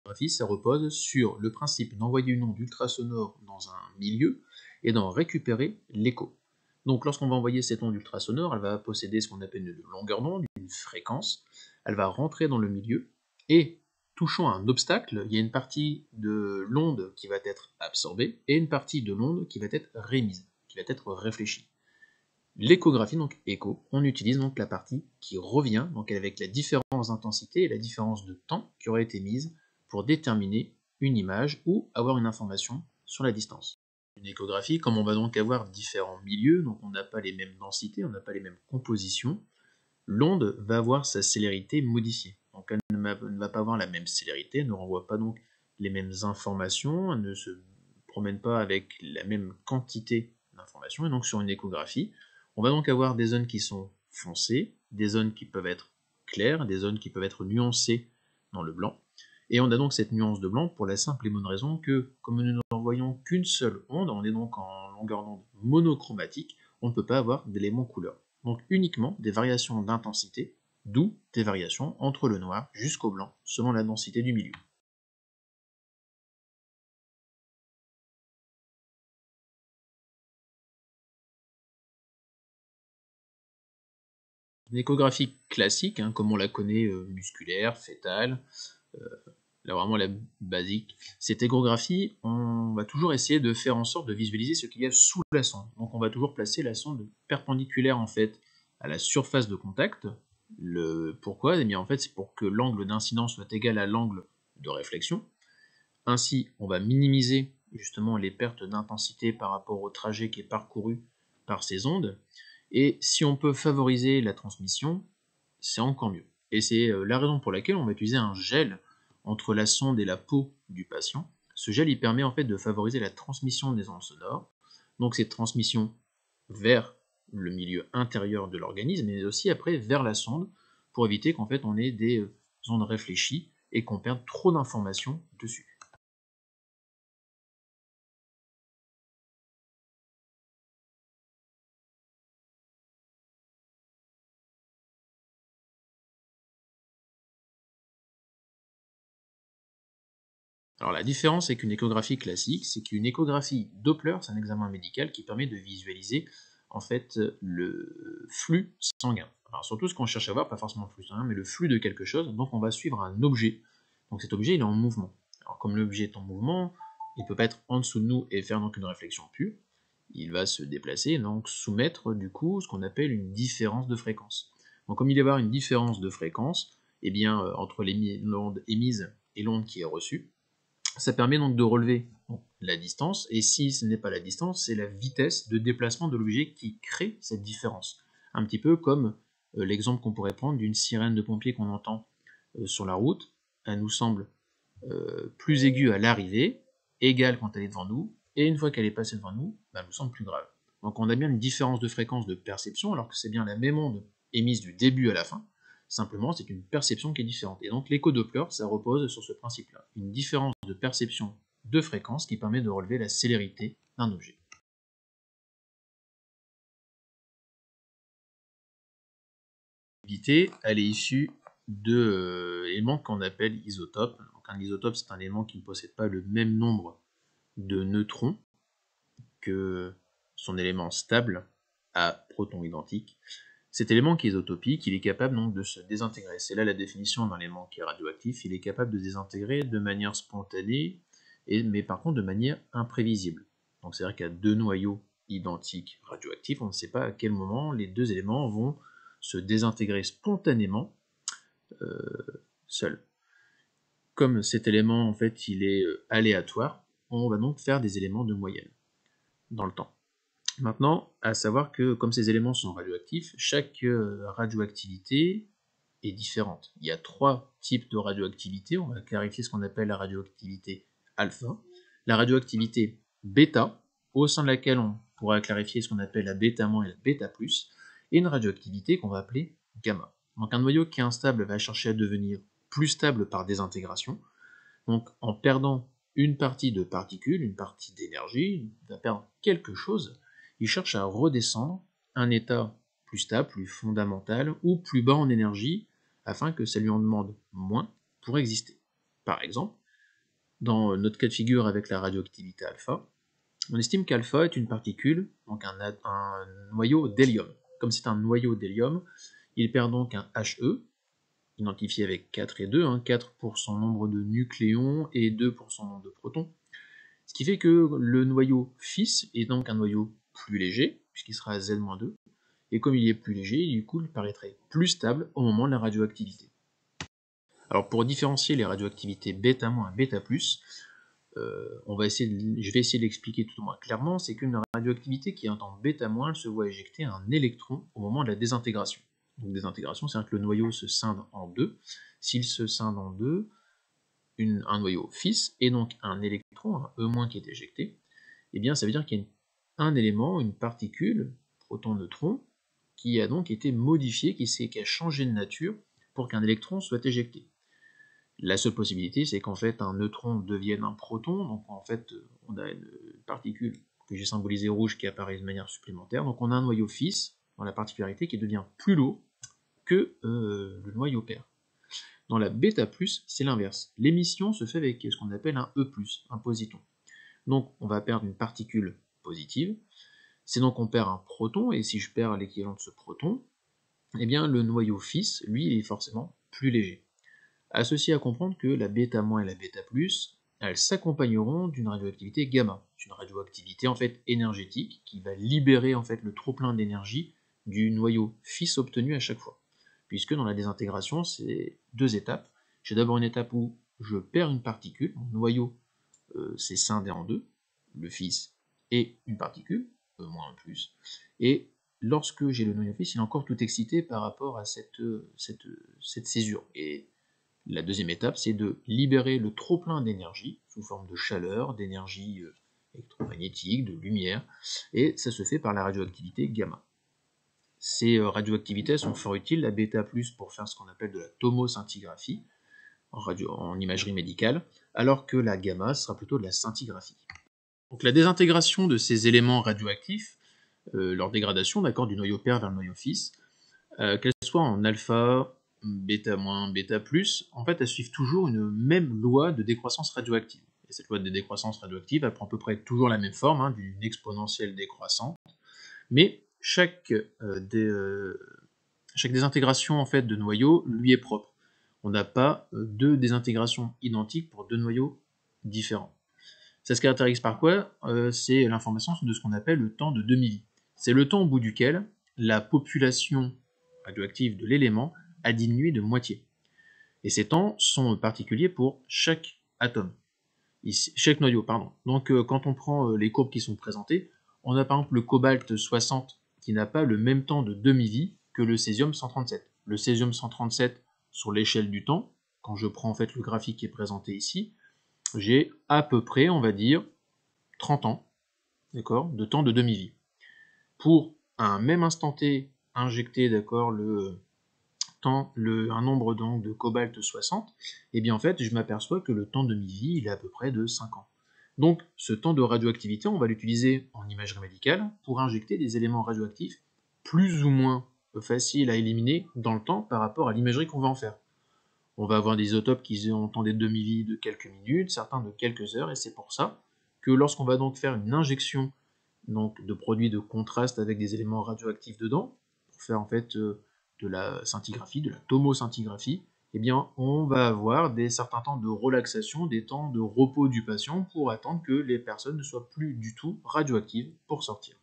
l'échographie, ça repose sur le principe d'envoyer une onde ultrasonore dans un milieu et d'en récupérer l'écho. Donc lorsqu'on va envoyer cette onde ultrasonore, elle va posséder ce qu'on appelle une longueur d'onde, une fréquence, elle va rentrer dans le milieu, et touchant un obstacle, il y a une partie de l'onde qui va être absorbée, et une partie de l'onde qui va être rémise, qui va être réfléchie. L'échographie, donc écho, on utilise donc la partie qui revient, donc avec la différence d'intensité et la différence de temps qui aurait été mise pour déterminer une image ou avoir une information sur la distance. Une échographie, comme on va donc avoir différents milieux, donc on n'a pas les mêmes densités, on n'a pas les mêmes compositions, l'onde va avoir sa célérité modifiée. Donc elle ne va pas avoir la même célérité, elle ne renvoie pas donc les mêmes informations, elle ne se promène pas avec la même quantité d'informations, et donc sur une échographie, on va donc avoir des zones qui sont foncées, des zones qui peuvent être claires, des zones qui peuvent être nuancées dans le blanc, et on a donc cette nuance de blanc pour la simple et bonne raison que, comme nous n'envoyons qu'une seule onde, on est donc en longueur d'onde monochromatique, on ne peut pas avoir d'éléments couleur. Donc uniquement des variations d'intensité, d'où des variations entre le noir jusqu'au blanc, selon la densité du milieu. Une échographie classique, comme on la connaît, musculaire, fœtale, là vraiment la basique, cette échographie, on va toujours essayer de faire en sorte de visualiser ce qu'il y a sous la sonde. Donc on va toujours placer la sonde perpendiculaire en fait à la surface de contact. Pourquoi? Eh bien en fait c'est pour que l'angle d'incidence soit égal à l'angle de réflexion. Ainsi on va minimiser justement les pertes d'intensité par rapport au trajet qui est parcouru par ces ondes. Et si on peut favoriser la transmission, c'est encore mieux. Et c'est la raison pour laquelle on va utiliser un gel entre la sonde et la peau du patient. Ce gel il permet en fait de favoriser la transmission des ondes sonores, donc cette transmission vers le milieu intérieur de l'organisme, mais aussi après vers la sonde, pour éviter qu'en fait on ait des ondes réfléchies et qu'on perde trop d'informations dessus. Alors la différence avec une échographie classique, c'est qu'une échographie Doppler, c'est un examen médical qui permet de visualiser en fait le flux sanguin. Alors surtout ce qu'on cherche à voir, pas forcément le flux sanguin, mais le flux de quelque chose, donc on va suivre un objet. Donc cet objet il est en mouvement. Alors comme l'objet est en mouvement, il ne peut pas être en dessous de nous et faire donc une réflexion pure, il va se déplacer et donc soumettre du coup ce qu'on appelle une différence de fréquence. Donc comme il va y avoir une différence de fréquence, eh bien entre l'onde émise et l'onde qui est reçue, ça permet donc de relever la distance, et si ce n'est pas la distance, c'est la vitesse de déplacement de l'objet qui crée cette différence. Un petit peu comme l'exemple qu'on pourrait prendre d'une sirène de pompier qu'on entend sur la route, elle nous semble plus aiguë à l'arrivée, égale quand elle est devant nous, et une fois qu'elle est passée devant nous, elle nous semble plus grave. Donc on a bien une différence de fréquence de perception, alors que c'est bien la même onde émise du début à la fin, simplement c'est une perception qui est différente. Et donc l'écho-Doppler, ça repose sur ce principe-là, une différence de perception de fréquence qui permet de relever la célérité d'un objet. Elle est issue de éléments qu'on appelle isotopes. Donc un isotope, c'est un élément qui ne possède pas le même nombre de neutrons que son élément stable à protons identiques. Cet élément qui est isotopique, il est capable donc de se désintégrer. C'est là la définition d'un élément qui est radioactif. Il est capable de se désintégrer de manière spontanée, mais par contre de manière imprévisible. Donc c'est-à-dire qu'à deux noyaux identiques radioactifs, on ne sait pas à quel moment les deux éléments vont se désintégrer spontanément seuls. Comme cet élément en fait il est aléatoire, on va donc faire des éléments de moyenne dans le temps. Maintenant, à savoir que comme ces éléments sont radioactifs, chaque radioactivité est différente. Il y a trois types de radioactivité. On va clarifier ce qu'on appelle la radioactivité alpha, la radioactivité bêta, au sein de laquelle on pourra clarifier ce qu'on appelle la bêta- et la bêta+, et une radioactivité qu'on va appeler gamma. Donc un noyau qui est instable va chercher à devenir plus stable par désintégration. Donc en perdant une partie de particules, une partie d'énergie, il va perdre quelque chose, il cherche à redescendre un état plus stable, plus fondamental ou plus bas en énergie afin que ça lui en demande moins pour exister. Par exemple, dans notre cas de figure avec la radioactivité alpha, on estime qu'alpha est une particule, donc un noyau d'hélium. Comme c'est un noyau d'hélium, il perd donc un He, identifié avec 4 et 2, 4 pour son nombre de nucléons et 2 pour son nombre de protons. Ce qui fait que le noyau fils est donc un noyau plus léger, puisqu'il sera à Z-2, et comme il est plus léger, du coup, il paraîtrait plus stable au moment de la radioactivité. Alors pour différencier les radioactivités β- et β+, je vais essayer de l'expliquer tout au moins clairement, c'est qu'une radioactivité qui est en β-, elle se voit éjecter un électron au moment de la désintégration. Donc désintégration, c'est-à-dire que le noyau se scinde en deux. S'il se scinde en deux, un noyau fils et donc un électron, un E- qui est éjecté, eh bien ça veut dire qu'il y a un élément, une particule, proton-neutron, qui a donc été modifié, qui a changé de nature pour qu'un électron soit éjecté. La seule possibilité, c'est qu'en fait un neutron devienne un proton, donc en fait on a une particule que j'ai symbolisée rouge qui apparaît de manière supplémentaire, donc on a un noyau fils, dans la particularité, qui devient plus lourd que le noyau père. Dans la β+, c'est l'inverse. L'émission se fait avec ce qu'on appelle un E+, un positon. Donc on va perdre une particule positive, c'est donc on perd un proton, et si je perds l'équivalent de ce proton, eh bien le noyau fils, lui, il est forcément plus léger. À ceci à comprendre que la β- et la β+, elles s'accompagneront d'une radioactivité gamma, une radioactivité en fait énergétique qui va libérer en fait le trop-plein d'énergie du noyau fils obtenu à chaque fois. Puisque dans la désintégration, c'est deux étapes. J'ai d'abord une étape où je perds une particule, mon noyau s'est scindé en deux, le fils et une particule, moins un plus, et lorsque j'ai le noyau fils, il est encore tout excité par rapport à cette césure. Et la deuxième étape, c'est de libérer le trop-plein d'énergie, sous forme de chaleur, d'énergie électromagnétique, de lumière, et ça se fait par la radioactivité gamma. Ces radioactivités sont fort utiles, la β+ pour faire ce qu'on appelle de la tomoscintigraphie, en imagerie médicale, alors que la gamma sera plutôt de la scintigraphie. Donc la désintégration de ces éléments radioactifs, leur dégradation du noyau père vers le noyau fils, qu'elles soient en alpha, β-, β+, en fait elles suivent toujours une même loi de décroissance radioactive. Et cette loi de décroissance radioactive, elle prend à peu près toujours la même forme, d'une exponentielle décroissante, mais chaque désintégration en fait, de noyau lui est propre. On n'a pas deux désintégrations identiques pour deux noyaux différents. Ça se caractérise par quoi C'est l'information de ce qu'on appelle le temps de demi-vie. C'est le temps au bout duquel la population radioactive de l'élément a diminué de moitié. Et ces temps sont particuliers pour chaque atome, chaque noyau, pardon. Donc quand on prend les courbes qui sont présentées, on a par exemple le cobalt 60 qui n'a pas le même temps de demi-vie que le césium 137. Le césium 137, sur l'échelle du temps, quand je prends en fait le graphique qui est présenté ici, j'ai à peu près, on va dire, 30 ans, d'accord, de temps de demi-vie. Pour un même instant T injecté, d'accord, un nombre donc de cobalt 60, et bien en fait, je m'aperçois que le temps de demi-vie, il est à peu près de 5 ans. Donc, ce temps de radioactivité, on va l'utiliser en imagerie médicale pour injecter des éléments radioactifs plus ou moins faciles à éliminer dans le temps par rapport à l'imagerie qu'on va en faire. On va avoir des isotopes qui ont temps des demi-vies de quelques minutes, certains de quelques heures, et c'est pour ça que lorsqu'on va donc faire une injection donc, de produits de contraste avec des éléments radioactifs dedans, pour faire en fait de la scintigraphie, de la tomoscintigraphie, eh bien on va avoir certains temps de relaxation, des temps de repos du patient pour attendre que les personnes ne soient plus du tout radioactives pour sortir.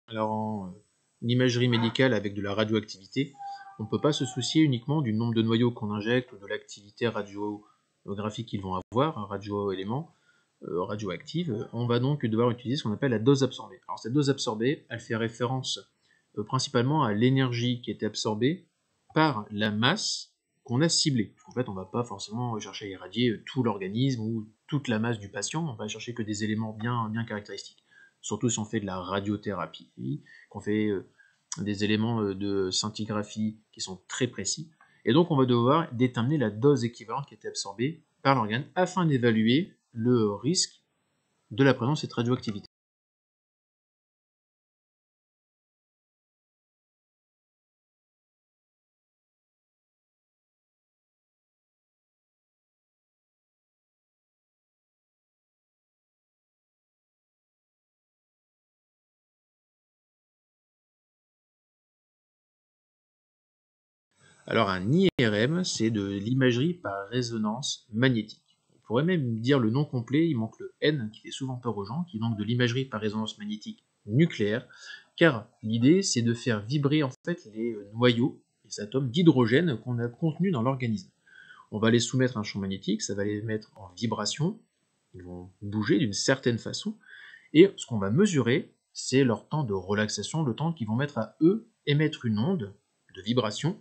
Alors en imagerie médicale avec de la radioactivité, on ne peut pas se soucier uniquement du nombre de noyaux qu'on injecte ou de l'activité radiographique qu'ils vont avoir, un radioélément radioactive. On va donc devoir utiliser ce qu'on appelle la dose absorbée. Alors cette dose absorbée, elle fait référence principalement à l'énergie qui était absorbée par la masse qu'on a ciblée. En fait, on ne va pas forcément chercher à irradier tout l'organisme ou toute la masse du patient, on va chercher que des éléments bien caractéristiques. Surtout si on fait de la radiothérapie, qu'on fait des éléments de scintigraphie qui sont très précis. Et donc on va devoir déterminer la dose équivalente qui était absorbée par l'organe afin d'évaluer le risque de la présence de cette radioactivité. Alors un IRM, c'est de l'imagerie par résonance magnétique. On pourrait même dire le nom complet, il manque le N qui fait souvent peur aux gens, qui est donc de l'imagerie par résonance magnétique nucléaire, car l'idée c'est de faire vibrer en fait les noyaux, les atomes d'hydrogène qu'on a contenus dans l'organisme. On va les soumettre à un champ magnétique, ça va les mettre en vibration, ils vont bouger d'une certaine façon, et ce qu'on va mesurer, c'est leur temps de relaxation, le temps qu'ils vont mettre à eux émettre une onde de vibration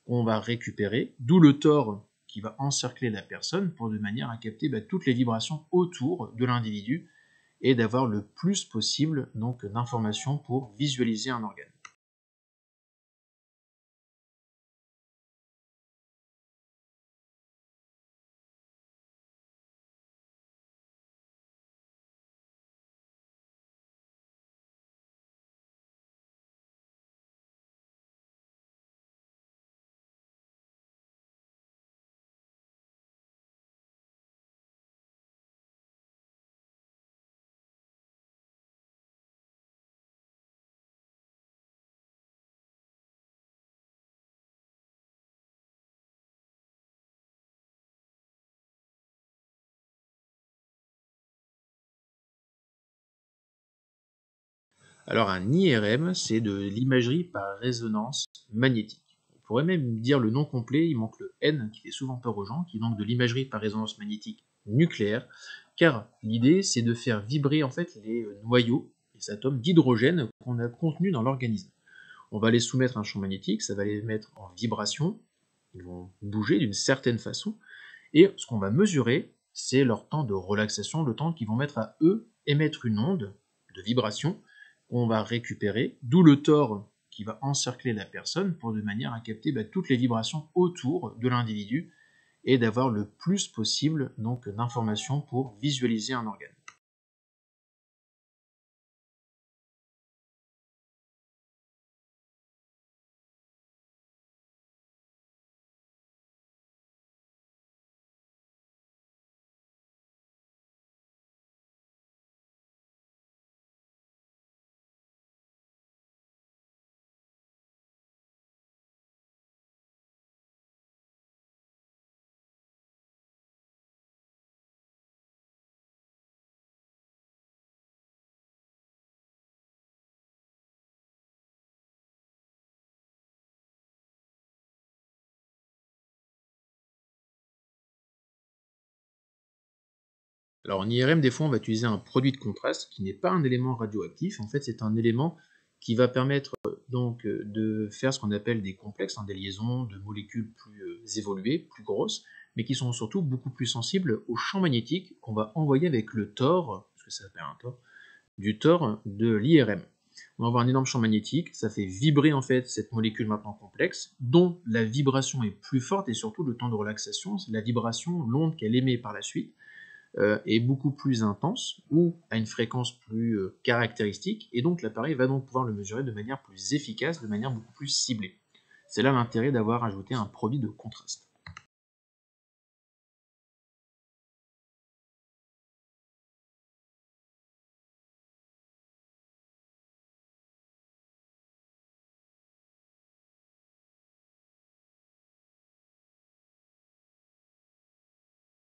qu'on va récupérer, d'où le tore qui va encercler la personne pour de manière à capter toutes les vibrations autour de l'individu et d'avoir le plus possible donc d'informations pour visualiser un organe. Alors un IRM, c'est de l'imagerie par résonance magnétique. On pourrait même dire le nom complet, il manque le N qui fait souvent peur aux gens, qui est donc de l'imagerie par résonance magnétique nucléaire, car l'idée c'est de faire vibrer en fait les noyaux, les atomes d'hydrogène qu'on a contenus dans l'organisme. On va les soumettre à un champ magnétique, ça va les mettre en vibration, ils vont bouger d'une certaine façon, et ce qu'on va mesurer, c'est leur temps de relaxation, le temps qu'ils vont mettre à eux émettre une onde de vibration qu'on va récupérer, d'où le tore qui va encercler la personne pour de manière à capter toutes les vibrations autour de l'individu et d'avoir le plus possible donc d'informations pour visualiser un organe. Alors en IRM, des fois, on va utiliser un produit de contraste qui n'est pas un élément radioactif. En fait, c'est un élément qui va permettre de faire ce qu'on appelle des complexes, des liaisons de molécules plus évoluées, plus grosses, mais qui sont surtout beaucoup plus sensibles au champ magnétique qu'on va envoyer avec le TOR, parce que ça s'appelle un TOR, du TOR de l'IRM. On va avoir un énorme champ magnétique, ça fait vibrer en fait cette molécule maintenant complexe, dont la vibration est plus forte et surtout le temps de relaxation, la vibration, l'onde qu'elle émet par la suite, est beaucoup plus intense ou à une fréquence plus caractéristique, et donc l'appareil va donc pouvoir le mesurer de manière plus efficace, de manière beaucoup plus ciblée. C'est là l'intérêt d'avoir ajouté un produit de contraste.